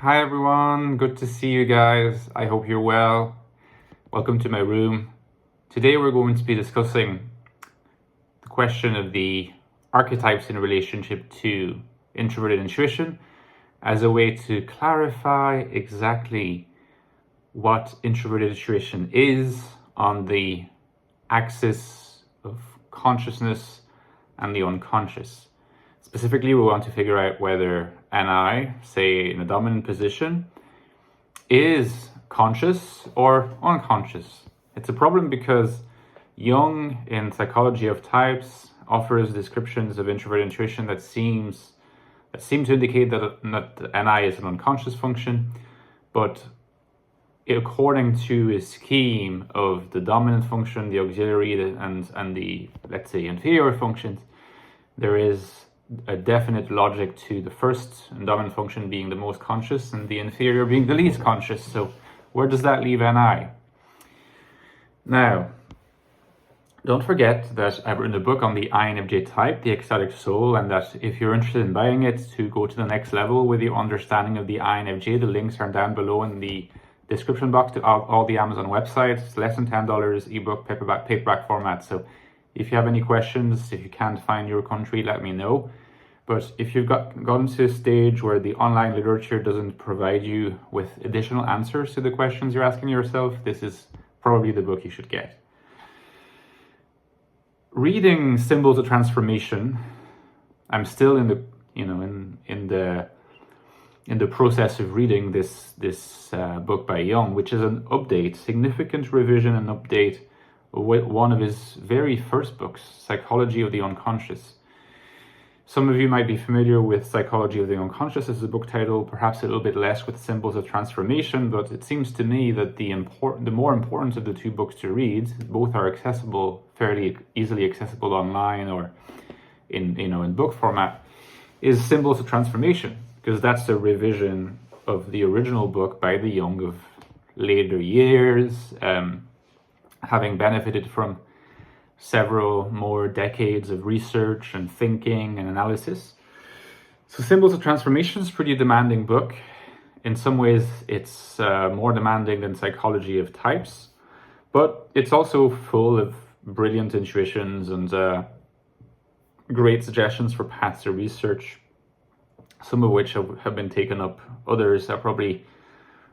Hi everyone, good to see you guys. I hope you're well. Welcome to my room. Today we're going to be discussing the question of the archetypes in relationship to introverted intuition as a way to clarify exactly what introverted intuition is on the axis of consciousness and the unconscious. Specifically, we want to figure out whether NI, say in a dominant position, is conscious or unconscious. It's a problem because Jung in Psychology of Types offers descriptions of introverted intuition that seem to indicate that NI is an unconscious function, but according to a scheme of the dominant function, the auxiliary, and the, let's say, inferior functions, there is a definite logic to the first dominant function being the most conscious and the inferior being the least conscious. So where does that leave NI? Now, don't forget that I've written a book on the INFJ type, the Ecstatic Soul, and that if you're interested in buying it to go to the next level with your understanding of the INFJ, the links are down below in the description box to all the Amazon websites. It's less than $10, ebook, paperback format. So if you have any questions, if you can't find your country, let me know. But if you've gotten to a stage where the online literature doesn't provide you with additional answers to the questions you're asking yourself, this is probably the book you should get. Reading Symbols of Transformation, I'm still in the process of reading this book by Jung, which is an update, significant revision and update with one of his very first books, Psychology of the Unconscious. Some of you might be familiar with Psychology of the Unconscious as a book title, perhaps a little bit less with Symbols of Transformation, but it seems to me that the more important of the two books to read, both are accessible, fairly easily accessible online or in book format, is Symbols of Transformation, because that's a revision of the original book by the Jung of later years, having benefited from several more decades of research and thinking and analysis. So Symbols of Transformation is a pretty demanding book. In some ways, it's more demanding than Psychology of Types, but it's also full of brilliant intuitions and great suggestions for paths to research, some of which have been taken up. Others are probably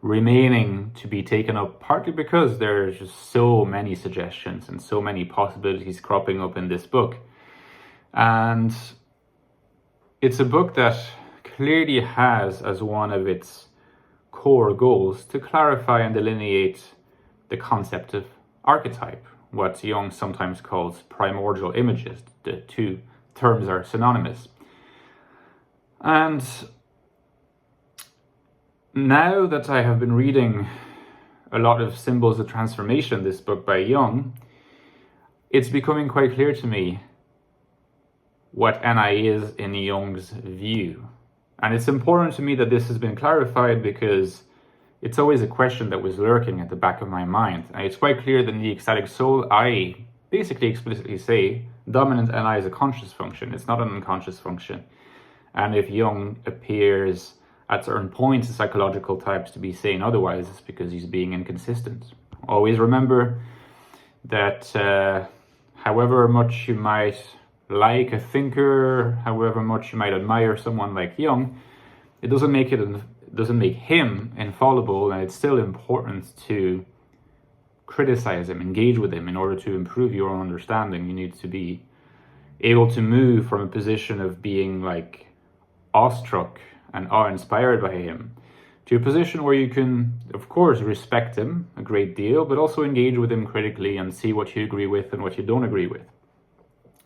remaining to be taken up, partly because there's just so many suggestions and so many possibilities cropping up in this book. And it's a book that clearly has as one of its core goals to clarify and delineate the concept of archetype, what Jung sometimes calls primordial images. The two terms are synonymous. And now that I have been reading a lot of Symbols of Transformation, this book by Jung, it's becoming quite clear to me what NI is in Jung's view. And it's important to me that this has been clarified because it's always a question that was lurking at the back of my mind. And it's quite clear that in the Ecstatic Soul, I basically explicitly say dominant NI is a conscious function. It's not an unconscious function. And if Jung appears at certain points in psychological types to be saying otherwise, it's because he's being inconsistent. Always remember that however much you might like a thinker, however much you might admire someone like Jung, it doesn't make him infallible, and it's still important to criticize him, engage with him in order to improve your own understanding. You need to be able to move from a position of being like awestruck and awe-inspired by him to a position where you can, of course, respect him a great deal, but also engage with him critically and see what you agree with and what you don't agree with.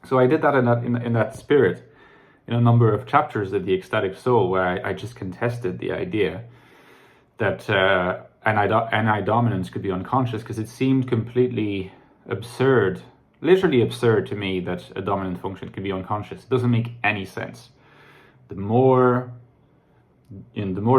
So I did that in that spirit in a number of chapters of the Ecstatic Soul, where I just contested the idea that NI dominance could be unconscious, because it seemed completely absurd, literally absurd to me, that a dominant function could be unconscious. It doesn't make any sense. The more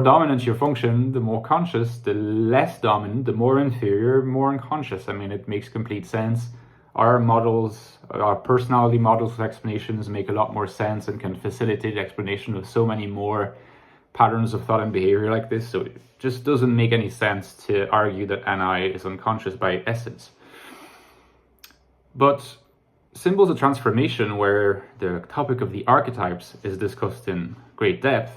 dominant your function, the more conscious. The less dominant, the more inferior, more unconscious. I mean, it makes complete sense. Our models, our personality models with explanations make a lot more sense and can facilitate explanation of so many more patterns of thought and behavior like this, so it just doesn't make any sense to argue that NI is unconscious by essence. But symbols of transformation, where the topic of the archetypes is discussed in great depth,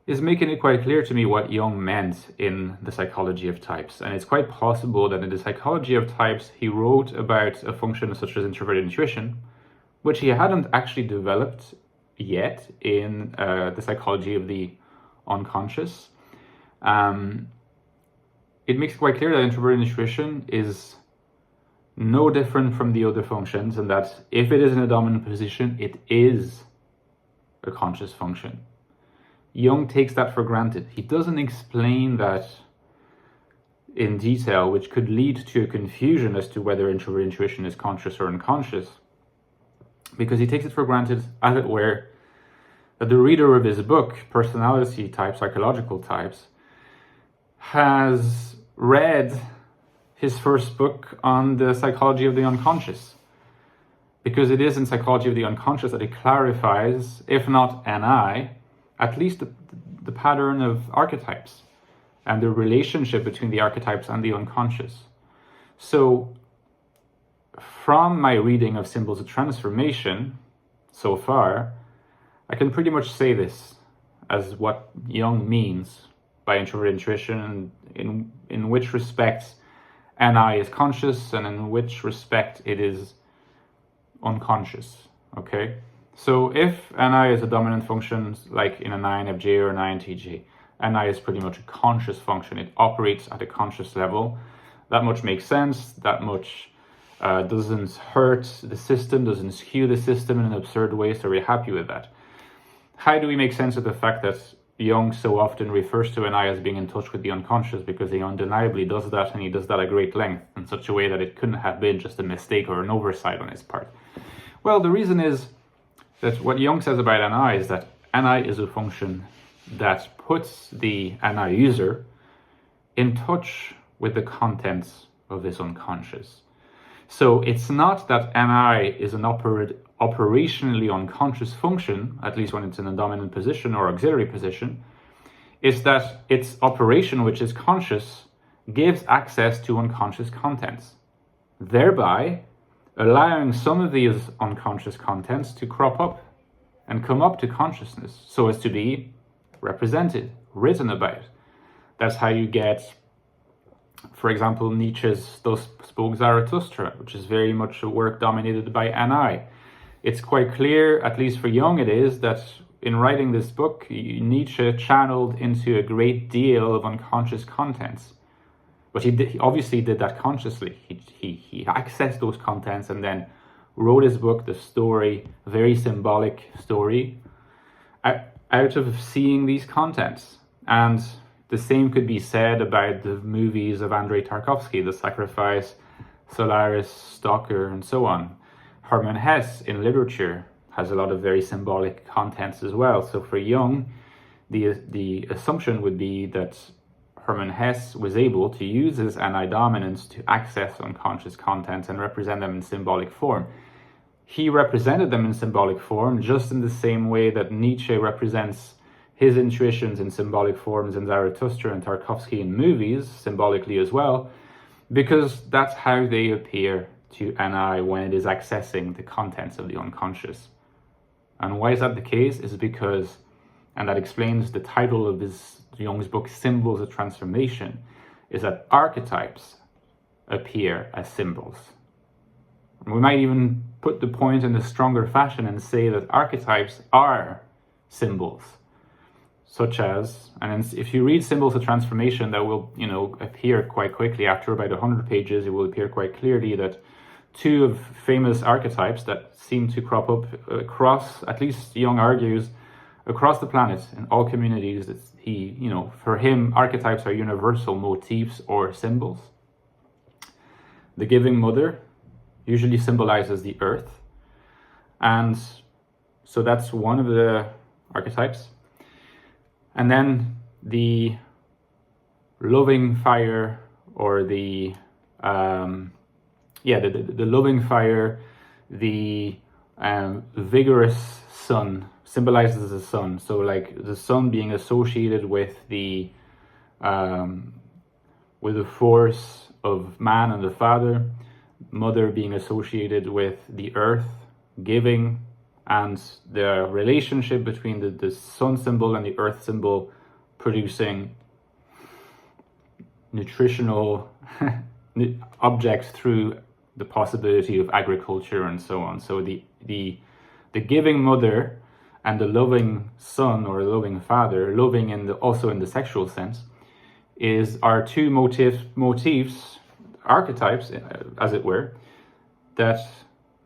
is making it quite clear to me what Jung meant in the psychology of types. And it's quite possible that in the psychology of types, he wrote about a function such as introverted intuition, which he hadn't actually developed yet in the psychology of the unconscious. It makes it quite clear that introverted intuition is no different from the other functions, and that if it is in a dominant position, it is a conscious function. Jung takes that for granted. He doesn't explain that in detail, which could lead to a confusion as to whether introverted intuition is conscious or unconscious, because he takes it for granted, as it were, that the reader of his book, Personality Types, Psychological Types, has read his first book on the psychology of the unconscious, because it is in psychology of the unconscious that it clarifies, if not NI, at least the pattern of archetypes and the relationship between the archetypes and the unconscious. So from my reading of symbols of transformation so far, I can pretty much say this as what Jung means by introverted intuition, and in which respects NI is conscious and in which respect it is unconscious. Okay? So if NI is a dominant function, like in an INFJ or an INTJ, NI is pretty much a conscious function. It operates at a conscious level. That much makes sense. That much doesn't hurt the system, doesn't skew the system in an absurd way, so we're happy with that. How do we make sense of the fact that Jung so often refers to NI as being in touch with the unconscious? Because he undeniably does that, and he does that at great length, in such a way that it couldn't have been just a mistake or an oversight on his part. Well, the reason is that what Jung says about NI is that NI is a function that puts the NI user in touch with the contents of this unconscious. So it's not that NI is an operationally unconscious function, at least when it's in a dominant position or auxiliary position. It's that its operation, which is conscious, gives access to unconscious contents, thereby allowing some of these unconscious contents to crop up and come up to consciousness so as to be represented, written about. That's how you get, for example, Nietzsche's Thus Spoke Zarathustra, which is very much a work dominated by NI. It's quite clear, at least for Jung it is, that in writing this book, Nietzsche channeled into a great deal of unconscious contents. But he obviously did that consciously. He accessed those contents and then wrote his book, the story, a very symbolic story, out of seeing these contents. And the same could be said about the movies of Andrei Tarkovsky, The Sacrifice, Solaris, Stalker, and so on. Hermann Hesse in literature has a lot of very symbolic contents as well. So for Jung, the assumption would be that Hermann Hesse was able to use his NI dominance to access unconscious contents and represent them in symbolic form. He represented them in symbolic form just in the same way that Nietzsche represents his intuitions in symbolic forms in Zarathustra and Tarkovsky in movies, symbolically as well, because that's how they appear to NI when it is accessing the contents of the unconscious. And why is that the case? Is because, and that explains the title of Jung's book, Symbols of Transformation, is that archetypes appear as symbols. And we might even put the point in a stronger fashion and say that archetypes are symbols, such as, and if you read Symbols of Transformation, that will, appear quite quickly. After about 100 pages, it will appear quite clearly that two of famous archetypes that seem to crop up across, at least Jung argues, across the planet in all communities. For him, archetypes are universal motifs or symbols. The giving mother usually symbolizes the earth, and so that's one of the archetypes. And then the loving fire, or the loving fire, the vigorous sun symbolizes the sun. So like the sun being associated with the force of man and the father, mother being associated with the earth, giving, and the relationship between the sun symbol and the earth symbol producing nutritional objects through the possibility of agriculture and so on. So the giving mother and the loving son or loving father, loving also in the sexual sense, are two motifs, archetypes, as it were, that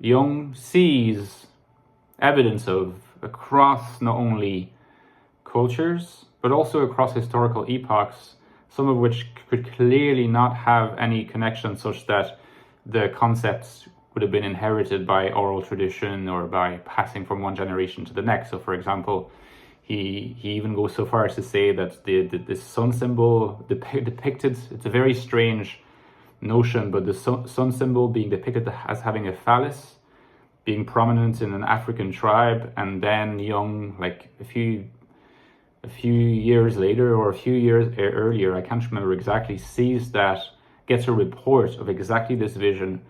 Jung sees evidence of across not only cultures, but also across historical epochs, some of which could clearly not have any connection such that the concepts would have been inherited by oral tradition or by passing from one generation to the next. So for example, he even goes so far as to say that the sun symbol depicted, it's a very strange notion, but the sun symbol being depicted as having a phallus, being prominent in an African tribe, and then Jung, like a few years later or a few years earlier, I can't remember exactly, gets a report of exactly this vision,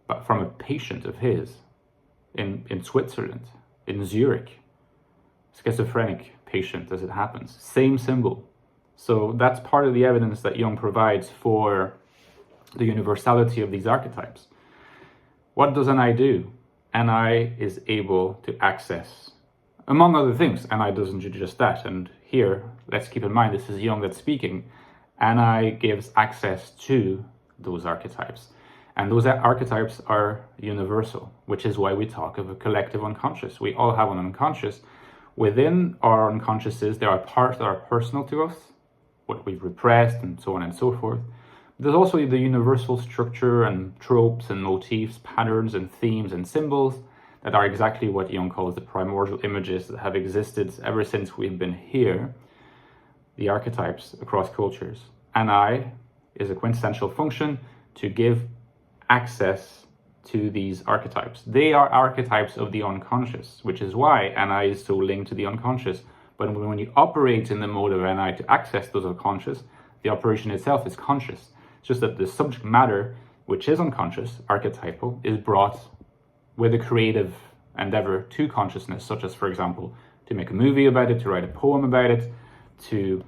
but from a patient of his in Switzerland, in Zurich. Schizophrenic patient, as it happens. Same symbol. So that's part of the evidence that Jung provides for the universality of these archetypes. What does NI do? NI is able to access, among other things, NI doesn't do just that. And here, let's keep in mind, this is Jung that's speaking. NI gives access to those archetypes. And those archetypes are universal, which is why we talk of a collective unconscious. We all have an unconscious. Within our unconsciouses, there are parts that are personal to us, what we've repressed and so on and so forth. There's also the universal structure and tropes and motifs, patterns and themes and symbols that are exactly what Jung calls the primordial images that have existed ever since we've been here, the archetypes across cultures. NI is a quintessential function to give access to these archetypes. They are archetypes of the unconscious, which is why NI is so linked to the unconscious. But when you operate in the mode of NI to access those unconscious, the operation itself is conscious. It's just that the subject matter, which is unconscious, archetypal, is brought with a creative endeavor to consciousness, such as, for example, to make a movie about it, to write a poem about it, to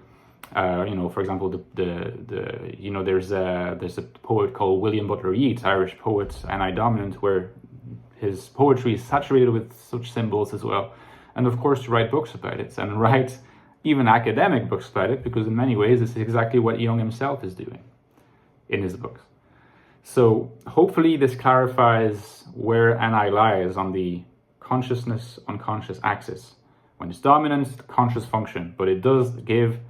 for example, there's a poet called William Butler Yeats, Irish poet, NI dominant, where his poetry is saturated with such symbols as well. And of course, to write books about it, and write even academic books about it, because in many ways, this is exactly what Jung himself is doing in his books. So hopefully this clarifies where NI lies on the consciousness-unconscious axis. When it's dominant, the conscious function, but it does give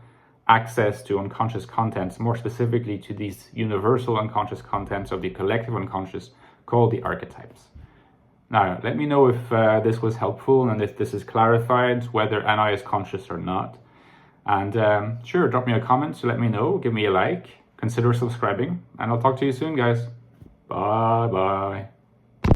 access to unconscious contents, more specifically to these universal unconscious contents of the collective unconscious called the archetypes. Now, let me know if this was helpful and if this is clarified, whether NI is conscious or not. And sure, drop me a comment to let me know, give me a like, consider subscribing, and I'll talk to you soon, guys. Bye-bye.